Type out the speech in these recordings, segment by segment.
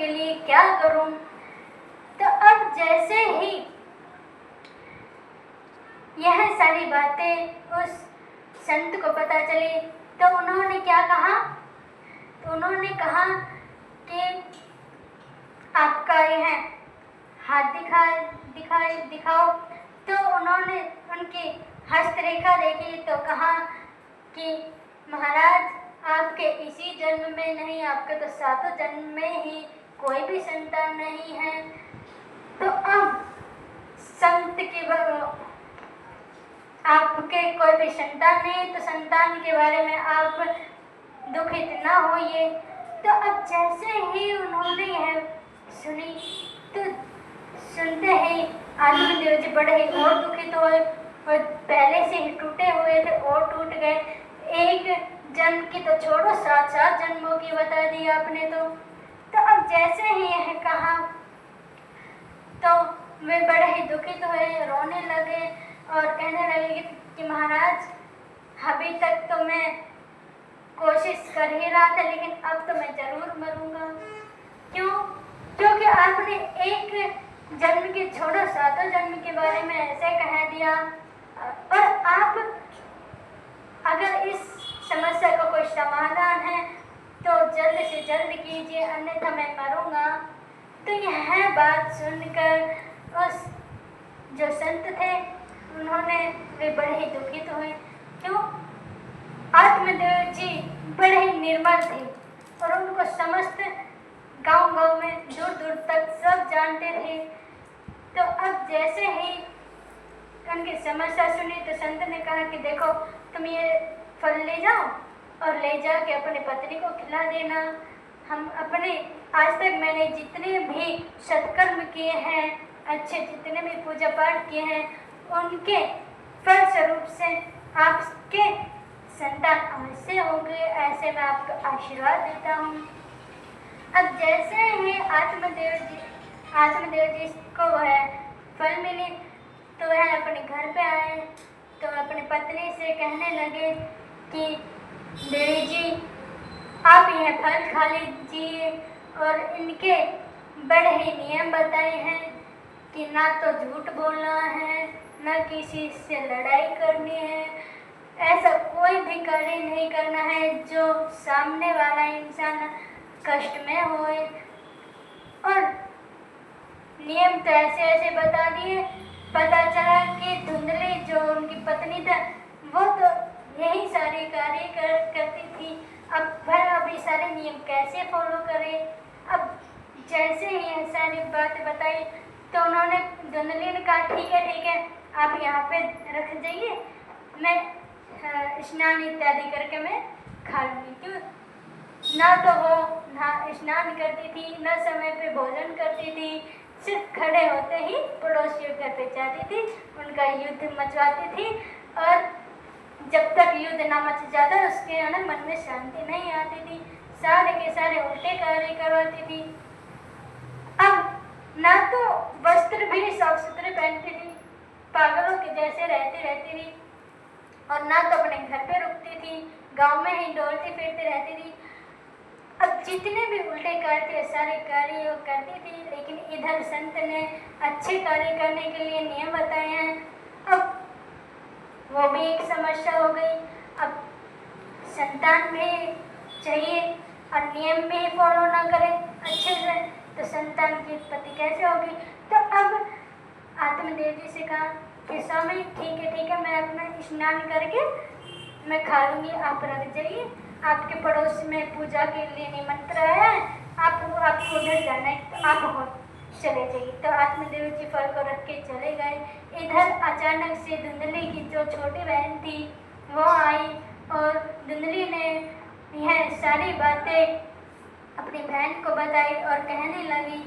के लिए क्या करूं। तो अब जैसे ही यह सारी बातें उस संत को पता चली तो उन्होंने क्या कहा, तो उन्होंने कहा कि आपका यह हाथ दिखाओ। तो उन्होंने उनकी हस्तरेखा देखी तो कहा कि महाराज आपके इसी जन्म में नहीं, आपके तो 7 जन्म में ही कोई भी संतान नहीं है। तो अब संत की आपके कोई भी संतान नहीं, तो संतान के बारे में आप दुखित ना होइए। तो अब जैसे ही उन्होंने यह सुनी तो सुनते ही आत्मदेव जी बड़े ही और दुखित हुए और पहले से ही टूटे हुए थे और टूट गए। एक जन्म की तो छोड़ो, 7 जन्मों की बता दी आपने। तो अब जैसे ही यह कहा तो वे बड़े ही दुखित हुए, रोने लगे और कहने लगे कि महाराज अभी तक तो मैं कोशिश कर ही रहा था, लेकिन अब तो मैं जरूर मरूंगा। क्यों? क्योंकि आपने एक जन्म के छोड़ो 7 जन्म के बारे में ऐसे कह दिया। और आप अगर इस समस्या का कोई समाधान है तो जल्द से जल्द कीजिए, अन्यथा मैं मरूंगा। तो यह बात सुनकर उस जो संत थे वे बड़े ही दुखित हुए। क्यों? आत्मदेव जी बड़े ही निर्मल थे और उनको समस्त गांव में दूर दूर तक सब जानते थे। तो अब जैसे ही उनकी समस्या सुनी तो संत ने कहा कि देखो तुम ये फल ले जाओ और ले जाके अपनी पत्नी को खिला देना। हम अपने आज तक मैंने जितने भी सत्कर्म किए हैं, अच्छे जितने भी पूजा पाठ किए हैं, उनके फल स्वरूप से आपके संतान अवश्य होंगे, ऐसे मैं आपको आशीर्वाद देता हूँ। अब जैसे ही आत्मदेव जी को वह फल मिली तो वह अपने घर पे आए तो अपनी पत्नी से कहने लगे कि देवी जी आप यह फल खा लीजिए और इनके बड़े ही नियम बताए हैं कि ना तो झूठ बोलना है, न किसी से लड़ाई करनी है, ऐसा कोई भी कार्य नहीं करना है जो सामने वाला इंसान कष्ट में होए। और नियम तो ऐसे ऐसे बता दिए। पता चला कि धुंधली जो उनकी पत्नी था वो तो यही सारे कार्य करती थी। अब वह अभी सारे नियम कैसे फॉलो करे। अब जैसे ही ये सारी बातें बताई तो उन्होंने धुंधली ने कहा ठीक है आप यहाँ पे रख जाइए, मैं स्नान इत्यादि करके मैं खा लूँगी। क्यों? ना तो वो ना स्नान करती थी, न समय पे भोजन करती थी, सिर्फ खड़े होते ही पड़ोसियों घर पे जाती थी, उनका युद्ध मचवाती थी और जब तक युद्ध ना मच जाता उसके मन में शांति नहीं आती थी, सारे के सारे उल्टे कार्य करवाती थी। अब ना तो वस्त्र भी साफ सुथरे पहनती थी, पागलों के जैसे रहती थी और ना तो अपने घर पे रुकती थी, गांव में ही डोलती फिरती रहती थी। अब जितने भी उल्टे कार्य थे सारे कार्य वो करती थी, लेकिन इधर संत ने अच्छे कार्य करने के लिए नियम बताए हैं। अब वो भी एक समस्या हो गई। अब संतान भी चाहिए और नियम भी फॉलो ना करे अच्छे से तो संतान की उत्पत्ति कैसे होगी। तो अब आत्मदेव जी से कहा कि स्वामी ठीक है मैं अपना स्नान करके मैं खा लूँगी, आप रख जाइए, आपके पड़ोस में पूजा के लिए निमंत्रण आया है, आपको उधर जाना है तो आप हो चले जाइए। तो आत्मदेव जी फल को रख के चले गए। इधर अचानक से धुंधली की जो छोटी बहन थी वो आई और धुंधली ने यह सारी बातें अपनी बहन को बताई और कहने लगी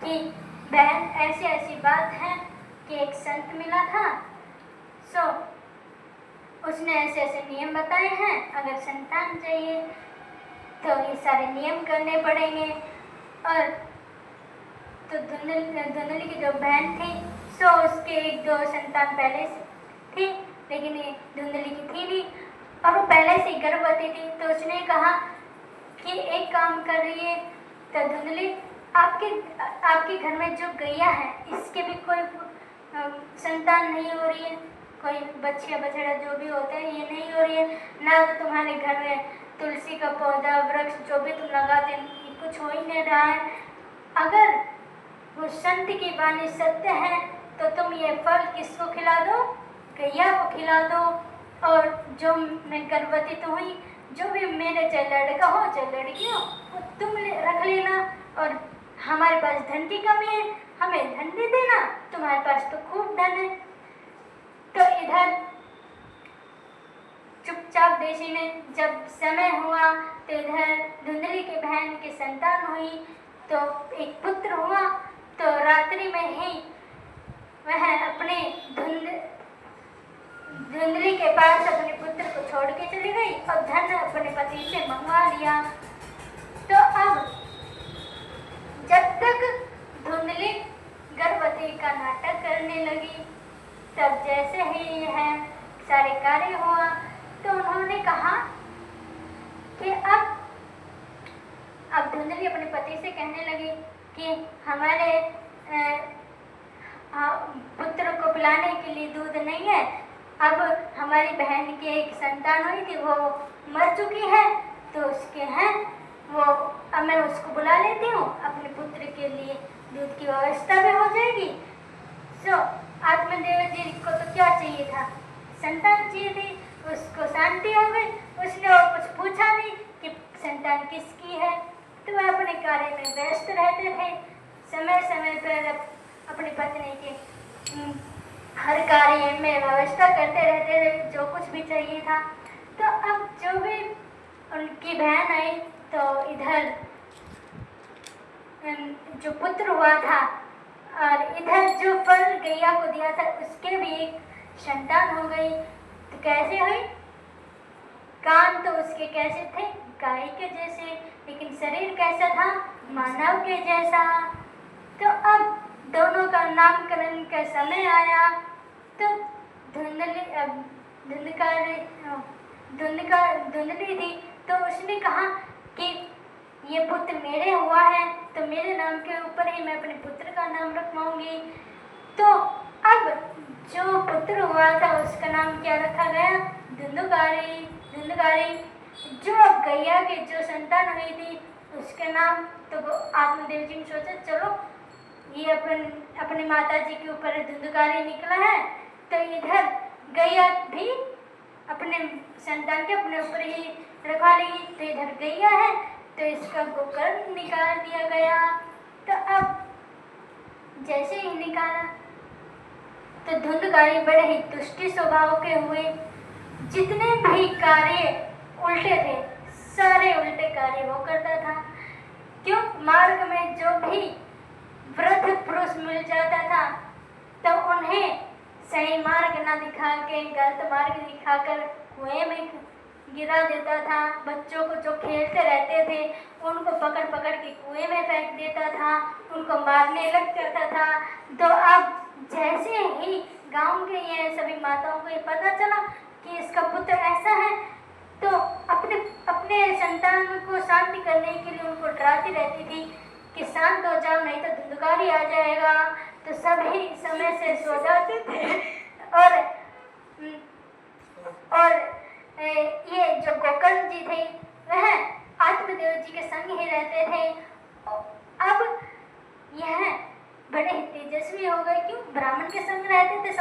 कि बहन ऐसी ऐसी बात है कि एक संत मिला था, सो उसने ऐसे ऐसे नियम बताए हैं, अगर संतान चाहिए तो ये सारे नियम करने पड़ेंगे। और तो धुंधली की जो बहन थी सो उसके 1-2 संतान पहले से थी, लेकिन ये धुंधली की थी नहीं और वो पहले से गर्भवती थी। तो उसने कहा कि एक काम कर रही है, तो धुंधली आपके आपके घर में जो गैया है इसके भी कोई संतान नहीं हो रही है, कोई बच्चिया बछड़ा जो भी होते हैं ये नहीं हो रही है, ना तो तुम्हारे घर में तुलसी का पौधा वृक्ष जो भी तुम लगाते हैं कुछ हो ही नहीं रहा है। अगर वो संत की वाणी सत्य है तो तुम ये फल किसको खिला दो, गैया को खिला दो। और जो मैं गर्भवती तो हुई, जो भी मेरे चाहे लड़का हो चाहे लड़की हो वो तुम रख लेना। और हमारे पास धन की कमी है, हमें धन दे देना, तुम्हारे पास तो खूब धन है। तो इधर चुपचाप देशी ने जब समय हुआ तो इधर धुंधली की बहन की संतान हुई, तो एक पुत्र हुआ। तो रात्रि में ही वह अपने धुंधली के पास अपने पुत्र को छोड़ के चली गई और धन अपने पति से मंगवा लिया। तो अब जब तक धुंधली गर्भवती का नाटक करने लगी, तब जैसे ही यह सारे कार्य हुआ तो उन्होंने कहा कि अब धुंधली अपने पति से कहने लगी कि हमारे पुत्र को पिलाने के लिए दूध नहीं है। अब हमारी बहन की एक संतान हुई थी, वो मर चुकी है, तो उसके हैं वो अब मैं उसको बुला लेती हूँ, अपने पुत्र के लिए दूध की व्यवस्था भी हो जाएगी। आत्मदेव जी को तो क्या चाहिए था, संतान चाहिए थी, उसको शांति हो गई। उसने और कुछ पूछा नहीं कि संतान किसकी है, तो वह अपने कार्य में व्यस्त रहते थे। समय समय पर अपनी पत्नी के हर कार्य में व्यवस्था करते रहते थे, जो कुछ भी चाहिए था। तो अब जो भी उनकी बहन आई तो इधर जो पुत्र हुआ था और इधर जो फल गैया को दिया था उसके भी एक संतान हो गई। तो कैसे हुई, कान तो उसके कैसे थे, गाय के जैसे, लेकिन शरीर कैसा था, मानव के जैसा। तो अब दोनों का नामकरण का समय आया तो धुंधली थी, तो उसने कहा कि ये पुत्र मेरे हुआ है तो मेरे नाम के ऊपर ही मैं अपने पुत्र का नाम रखवाऊंगी। तो अब जो पुत्र हुआ था उसका नाम क्या रखा गया, धुंधुकारी। जो अब गैया की जो संतान हुई थी उसके नाम तो आत्मदेव जी ने सोचा चलो ये अपनी माता जी के ऊपर धुंधुकारी निकला है, तो इधर गैया भी अपने संतान के अपने ऊपर ही रखवा लेगी। तो इधर गैया है तो इसका गोकर्ण निकाल दिया गया। तो अब जैसे ही निकाला तो धुंधुकारी बड़े ही तुष्टि स्वभाव के हुए। जितने भी कार्य उल्टे थे सारे उल्टे कार्य वो करता था। क्यों, मार्ग में जो भी वृद्ध पुरुष मिल जाता था तो उन्हें सही मार्ग न दिखा के गलत मार्ग दिखाकर कुएं में गिरा देता था। बच्चों को जो खेलते रहते थे उनको पकड़ पकड़ के कुएं में फेंक देता था, उनको मारने लग जाता था। तो अब जैसे ही गांव के ये सभी माताओं को ये पता चला कि इसका पुत्र ऐसा है, तो अपने संतान को शांति करने के लिए उनको डराती रहती थी कि शांत हो जाओ नहीं तो धुंधुकारी आ जाएगा। तो सभी समय से सो जाते थे और ये जो गोकर्ण जी थे वह आत्मदेव जी के संग ही रहते थे। अब यह बड़े ही तेजस्वी हो गए, क्यों, ब्राह्मण के संग रहते थे,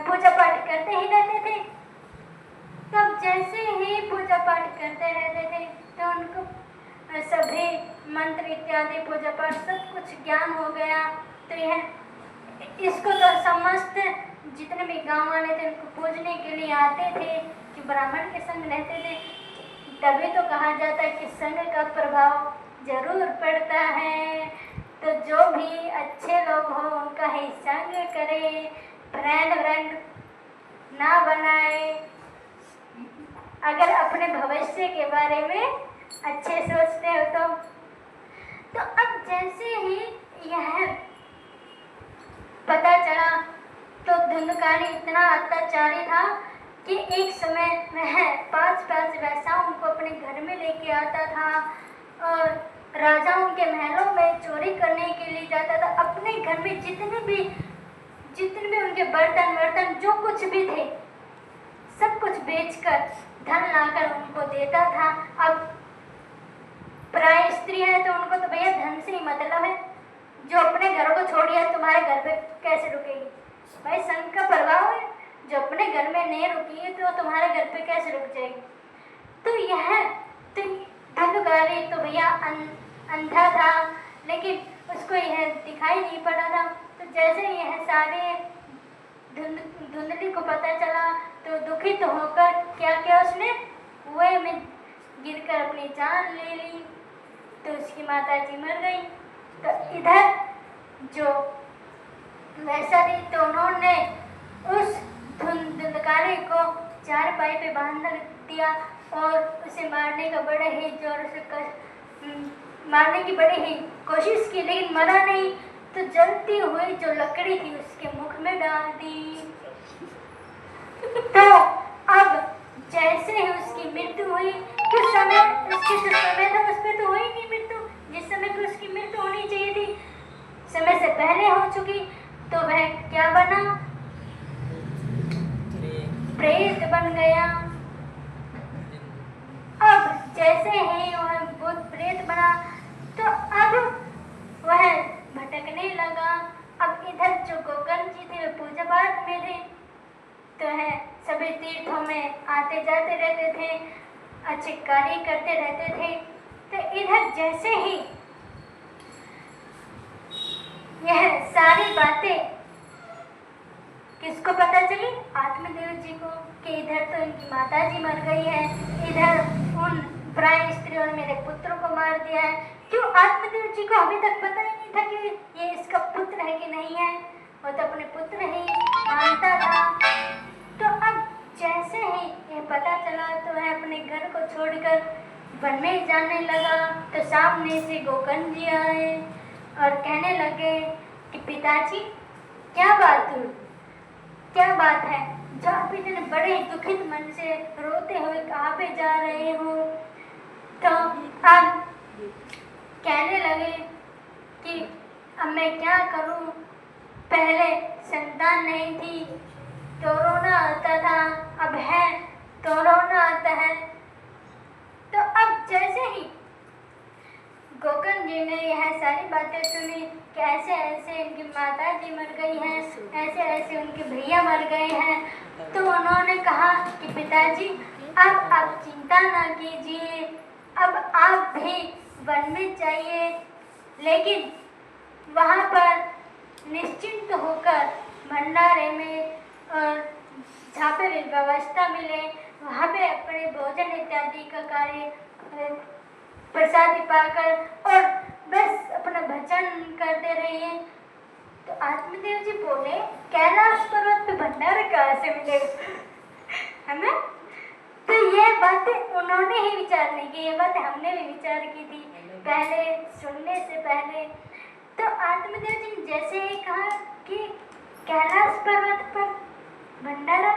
पूजा पाठ करते ही रहते थे। तब जैसे ही पूजा पाठ करते रहते थे तो उनको सभी मंत्र इत्यादि पूजा पाठ सब कुछ ज्ञान हो गया। तो यह इसको तो समस्त जितने भी गांव वाले थे उनको पूजने के लिए आते थे कि ब्राह्मण के संग रहते थे। तभी तो कहा जाता है कि संग का प्रभाव जरूर पड़ता है। तो जो भी अच्छे लोग हो उनका ही संग करे, फ्रेंड ना बनाए। अगर अपने भविष्य के बारे में अच्छे सोचते हो तो अब जैसे ही यह पता चला तो धुंधुकारी इतना अत्याचारी था कि एक समय वह पांच वैसाओं को अपने घर में लेके आता था और राजाओं के महलों में चोरी घर में जितने भी उनके बर्तन जो कुछ भी थे, सब कुछ बेचकर धन लाकर उनको देता था। अब पराई स्त्री है तो उनको तो भैया धन से ही मतलब है। जो अपने घरों को छोड़िए तुम्हारे घर पे कैसे रुकेगी? भाई संघ का प्रभाव है, जो अपने घर में नहीं रुकी है तो तुम्हारे घर पे कैसे रुक जाएगी? तो यह तो धंधुकारी तो भैया अंधा था, लेकिन उसको यह दिखाई नहीं पड़ा था। तो जैसे यह सारे धुंधली को पता चला तो दुखित होकर क्या किया उसने, कुएं में गिरकर अपनी जान ले ली। तो उसकी माता जी मर गई। तो इधर जो वैसा थी तो उन्होंने उस धुंधकारी को चारपाई पे बांध दिया और उसे मारने का बड़े ही जोर से मारने की बड़ी ही कोशिश की, लेकिन मरा नहीं। तो जलती हुई जो लकड़ी थी उसके मुख में डाल दी। तो अब जैसे ही उसकी मृत्यु हुई, कुछ समय उसकी जो समय था उस पर तो हुई नहीं मृत्यु, जिस समय की उसकी मृत्यु होनी चाहिए थी समय से पहले हो चुकी। तो वह क्या बना? प्रेत बन गया। अब जैसे ही वह भूत प्रेत बना तो अब वह भटकने लगा। अब इधर जो गोकर्ण जी थे वे पूजा पाठ में थे, तो है सभी तीर्थों में आते जाते रहते थे, अच्छे कार्य करते रहते थे। तो इधर जैसे ही यह सारी बातें किसको पता चली? आत्मदेव जी को, कि इधर तो इनकी माता जी मर गई है, इधर उन पराई स्त्री और मेरे पुत्र को मार दिया है। क्यों आत्मदेव जी को अभी तक पता ही नहीं था कि ये इसका पुत्र है कि नहीं है? वो तो अपने पुत्र ही मानता था। तो अब जैसे ही ये पता चला तो वह अपने घर को छोड़कर वन में जाने लगा। तो सामने से गोकर्ण जी आए और कहने लगे कि पिताजी क्या बात है जो आप इतने बड़े दुखित मन से रोते हुए कहाँ पे जा रहे हो? तो अब कहने लगे कि अब मैं क्या करूं, पहले संतान नहीं थी तो रोना आता था, अब है तो रोना आता है। तो अब जैसे ही गोकर्ण जी ने यह सारी बातें सुनी कि ऐसे ऐसे इनकी माता जी मर गई हैं, ऐसे ऐसे उनके भैया मर गए हैं, तो उन्होंने कहा कि पिताजी अब आप चिंता ना कीजिए, अब आप भी वन में जाइए, लेकिन वहाँ पर निश्चिंत होकर भंडारे में और जहाँ पे भी व्यवस्था मिले वहाँ पे अपने भोजन इत्यादि का कार्य प्रसादी पाकर और बस अपना भजन करते रहिए। तो आत्मदेव जी बोले कैलाश पर्वत पे भंडारा कहाँ से मिलेगा, है ना? तो ये बातें उन्होंने ही विचार नहीं की, ये बातें हमने भी विचार की थी पहले सुनने से पहले। तो आत्मदेव जी ने जैसे ही कहा कि कैलाश पर्वत पर भंडारा,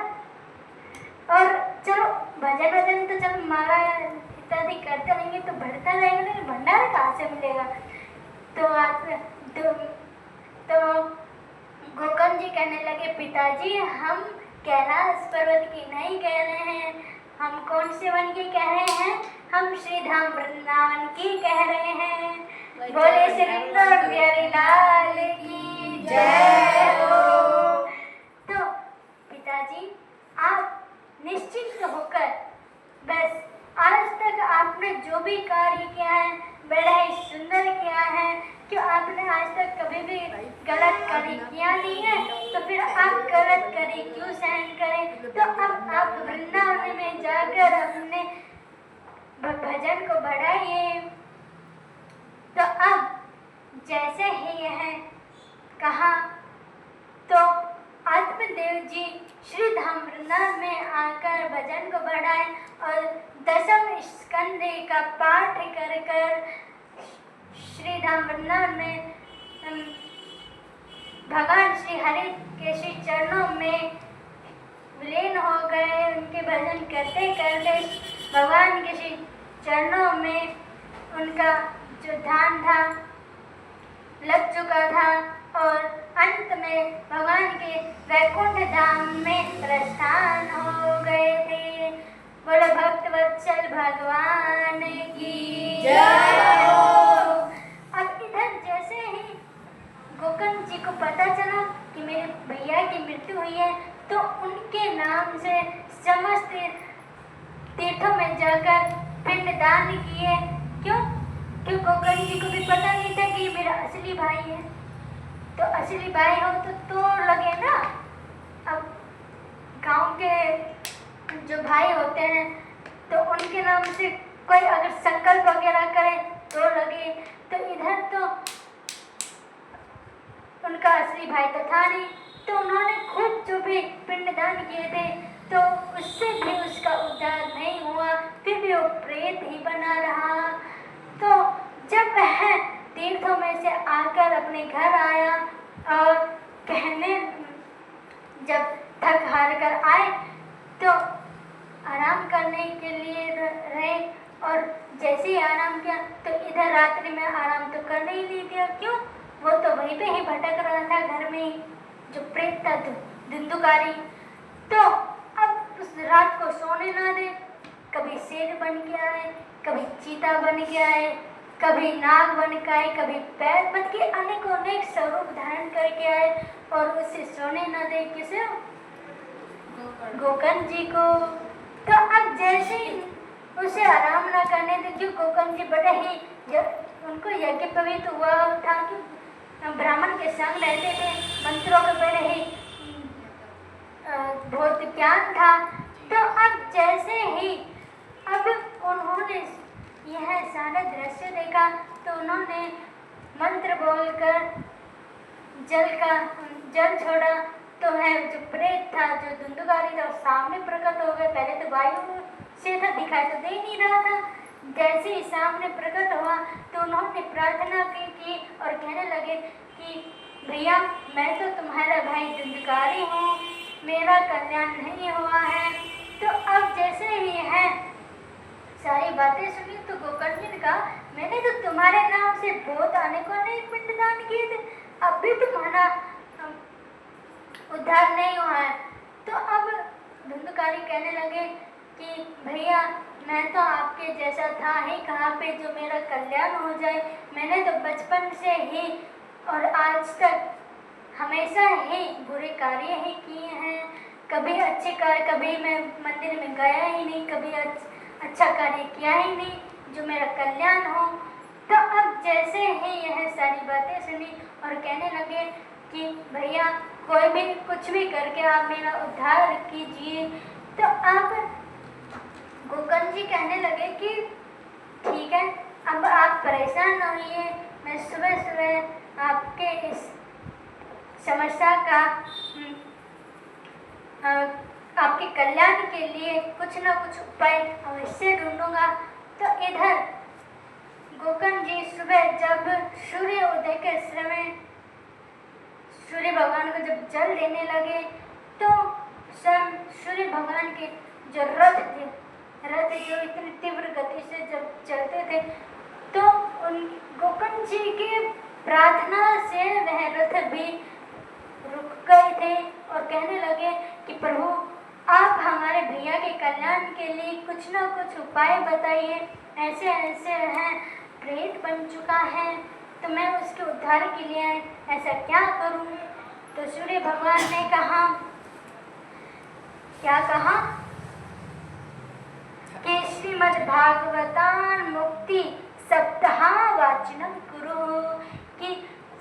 और चलो भजन तो चलो माला इत्यादि करते रहेंगे तो बढ़ता रहेगा, लेकिन भंडारा कहाँ से मिलेगा? तो गोकर्ण जी कहने लगे पिताजी हम कैलाश पर्वत की नहीं कह रहे हैं, हम कौन से वन की कह रहे हैं? हम श्री धाम वृंदावन की कह रहे हैं। बोले श्री बिहारी लाल की जय हो। तो पिताजी आप निश्चिंत होकर बस आज तक आपने जो भी कार्य किया है बड़ा ही सुंदर किया है, क्यों आपने आज तक कभी भी गलत कार्य किया नहीं है, तो फिर आप गलत कार्य क्यों सहन करें? तो अब आप वृंदावन में जाकर अपने भजन को बढ़ाइए। तो अब जैसे ही यह कहा तो आत्मदेव जी श्री धाम वृंदावन में आकर भजन को बढ़ाए और दसम स्कंद का पाठ कर कर श्री धाम वृंदावन में भगवान श्री हरि के श्री चरणों में विलीन हो गए। उनके भजन करते करते भगवान के श्री चरणों में उनका जो ध्यान था लग चुका था और अंत में भगवान के वैकुंठ धाम में प्रस्थान हो गए थे। बोलो भक्त वत्सल भगवान की जय हो। अब इधर जैसे ही गोकर्ण जी को पता चला कि मेरे भैया की मृत्यु हुई है, तो उनके नाम से समस्त तीर्थों में जाकर पिंडदान किए। क्यों? क्यों गोकर्ण जी को भी पता नहीं था कि मेरा असली भाई है। तो असली भाई हो तो लगे ना। अब गांव के जो भाई होते हैं तो उनके नाम से कोई अगर संकल्प वगैरह करे तो लगे। तो इधर तो उनका असली भाई तो था नहीं, तो उन्होंने खुद जो भी पिंडदान किए थे तो उससे भी उसका उद्धार नहीं हुआ, फिर भी वो प्रेत ही बना रहा। तो जब वह तीर्थों में से आकर अपने घर आया और कहने जब थक हार कर आए तो आराम करने के लिए रहे, और जैसे ही आराम किया तो इधर रात्रि में आराम तो करने ही नहीं दिया। क्यों? वो तो वहीं पे ही भटक रहा था घर में ही, जो प्रेत था धुंधुकारी। तो अब उस रात को सोने ना दे, कभी शेर बन के आए, कभी चीता बन के आए, कभी नाग बन के आए, कभी पैर बन के अनेक स्वरूप धारण करके आए और उसे सोने न दे। किसे? गोकर्ण जी को। तो अब जैसे ही उसे आराम न करने थे, क्यों गोकर्ण जी बड़े ही उनको यज्ञ पवित्र हुआ था कि ब्राह्मण के संग रहते थे, मंत्रों के बड़े ही बहुत ज्ञान था। तो अब जैसे ही अब उन्होंने यह सारा दृश्य देखा तो उन्होंने मंत्र बोलकर जल छोड़ा। तो वह जो प्रेत था, जो धुंधुकारी था, सामने प्रकट हो गए। पहले तो वायु से था, दिखाई तो दे नहीं रहा था। जैसे ही सामने प्रकट हुआ तो उन्होंने प्रार्थना की और कहने लगे कि भैया, मैं तो तुम्हारा भाई धुंधुकारी हूँ, मेरा कल्याण नहीं हुआ है। तो अब जैसे ही है सारी बातें सुनी तो गोकर्ण जी ने कहा, मैंने तो तुम्हारे नाम से बहुत अनेक पिंडदान किए थे, अब भी तुम्हारा उद्धार नहीं हुआ है। तो अब धुंधुकारी कहने लगे कि भैया, मैं तो आपके जैसा था ही कहाँ पे जो मेरा कल्याण हो जाए। मैंने तो बचपन से ही और आज तक हमेशा ही बुरे कार्य ही किए हैं, कभी अच्छे कार्य, कभी मैं मंदिर में गया ही नहीं, कभी अच्छा कार्य किया ही नहीं जो मेरा कल्याण हो। तो अब जैसे ही यह सारी बातें सुनी और कहने लगे कि भैया, कोई भी कुछ भी करके आप मेरा उद्धार कीजिए। तो अब गोकर्ण जी कहने लगे कि ठीक है, अब आप परेशान न होइए, मैं सुबह सुबह आपके इस समस्या का आपके कल्याण के लिए कुछ न कुछ उपाय अवश्य ढूंढूंगा। तो इधर गोकर्ण जी सुबह जब सूर्य उदय के समय सूर्य भगवान को जब जल देने लगे तो सूर्य भगवान के जो रथ जो इतनी तीव्र गति से जब चलते थे तो उन गोकर्ण जी के प्रार्थना से वह रथ भी रुक गए थे और कहने लगे कि प्रभु, आप हमारे भैया के कल्याण के लिए कुछ न कुछ उपाय बताइए। ऐसे ऐसे है, प्रेत बन चुका है, तो मैं उसके उद्धार के लिए ऐसा क्या करूं? तो सूर्य भगवान ने कहा, क्या कहा कि श्रीमद् भागवतान मुक्ति सप्ताह वाचनम कुरु, कि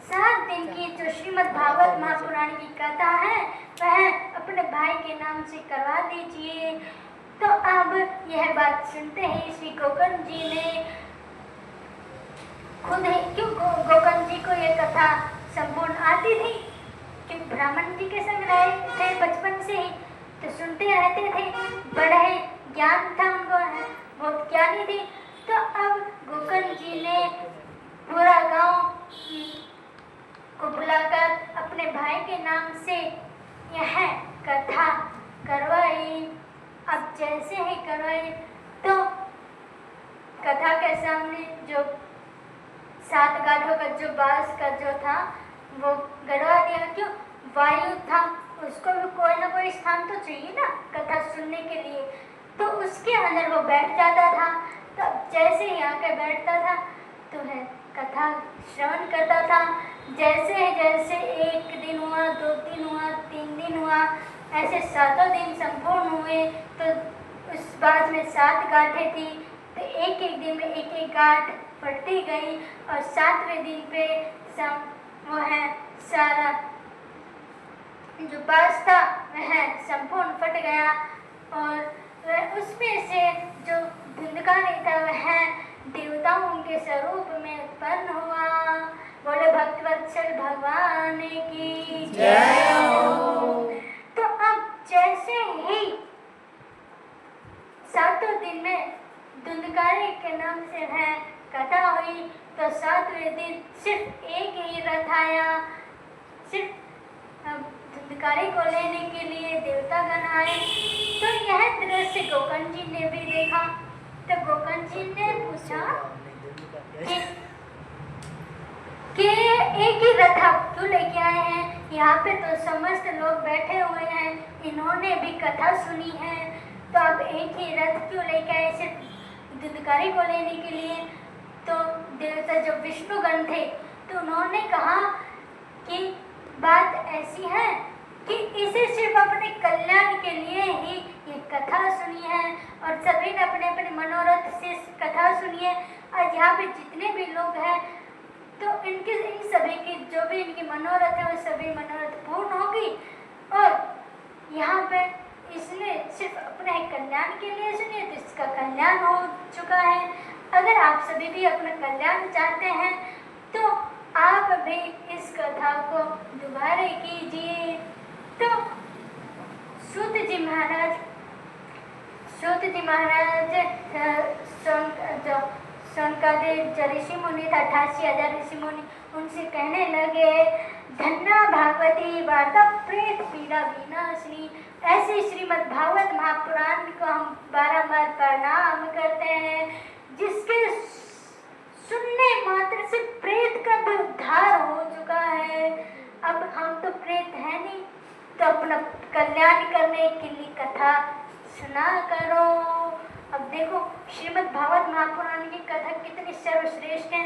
7 दिन की जो श्रीमद् भागवत महापुराण की कथा है वह अपने भाई के नाम से करवा दीजिए। तो अब यह बात सुनते ही श्री गोकर्ण जी ने खुद ही, क्यों गोकर्ण जी को यह कथा संपूर्ण आती थी, क्योंकि ब्राह्मण जी के संग रहे थे बचपन से ही, तो सुनते रहते थे, बड़ा ही ज्ञान था उनको, बहुत ज्ञानी थी। तो अब गोकर्ण जी ने पूरा गांव को बुलाकर अपने भाई के नाम से यह कथा करवाई। अब जैसे ही करवाई तो कथा के सामने जो 7 गांठों का जो बांस का जो था वो गड़वा दिया। क्यों? वायु था, उसको भी कोई ना कोई स्थान तो चाहिए ना कथा सुनने के लिए, तो उसके अंदर वो बैठ जाता था। तब जैसे ही आके बैठता था तो है कथा श्रवण करता था। जैसे जैसे 1 दिन हुआ, 2 दिन हुआ, 3 दिन हुआ, ऐसे 7 दिन संपूर्ण हुए। तो उस बांस में 7 गांठें थी, तो एक एक दिन में एक एक गांठ फटती गई और 7वें दिन पे वो है सारा जो बांस था वह संपूर्ण फट गया और उसमें से जो धुंधकारी था वह देवताओं के स्वरूप में उत्पन्न हुआ। बोले भक्तवत्सल भगवान की जय हो। तो अब जैसे ही 7 दिन में धुंधकारी के नाम से वह कथा हुई, तो 7वें दिन सिर्फ एक ही रथ आया। सिर्फ धुंधकारी को लेने के लिए देवतागण आए। तो यह दृश्य गोकर्ण जी ने भी देखा। तो गोकर्ण जी ने पूछा कि एक ही रथ आप क्यों लेके आए हैं? यहाँ पे तो समस्त लोग बैठे हुए हैं, इन्होंने भी कथा सुनी है, तो आप एक ही रथ क्यों लेके आए सिर्फ धुंधकारी को लेने के लिए? तो देवता जो विष्णुगण थे तो उन्होंने कहा कि बात ऐसी है कि इसे सिर्फ अपने कल्याण के लिए ही ये कथा सुनी है और सभी ने अपने अपने मनोरथ से कथा सुनी है। और यहाँ पे जितने भी लोग हैं तो इन सभी की जो भी इनकी मनोरथ है वो सभी मनोरथ पूर्ण होगी। और यहाँ पे इसने सिर्फ अपने कल्याण के लिए सुनी है तो इसका कल्याण हो चुका है। अगर आप सभी भी अपना कल्याण चाहते हैं तो आप भी इस कथा को दोबारा कीजिए। तो सूत जी महाराज सोनकादेव जो ऋषि मुनि था, 88,000 ऋषि मुनि, उनसे कहने लगे धन्ना भागवती वार्ता प्रेत पीड़ा विनाशिनी। ऐसे श्रीमद् भागवत महापुराण को हम बारंबार प्रणाम करते हैं, जिसके सुनने मात्र से प्रेत का भी उद्धार हो चुका है। अब हम तो प्रेत है नहीं, तो अपना कल्याण करने के लिए कथा सुना करो। अब देखो श्रीमद् भागवत महापुराण की कथा कितनी सर्वश्रेष्ठ है।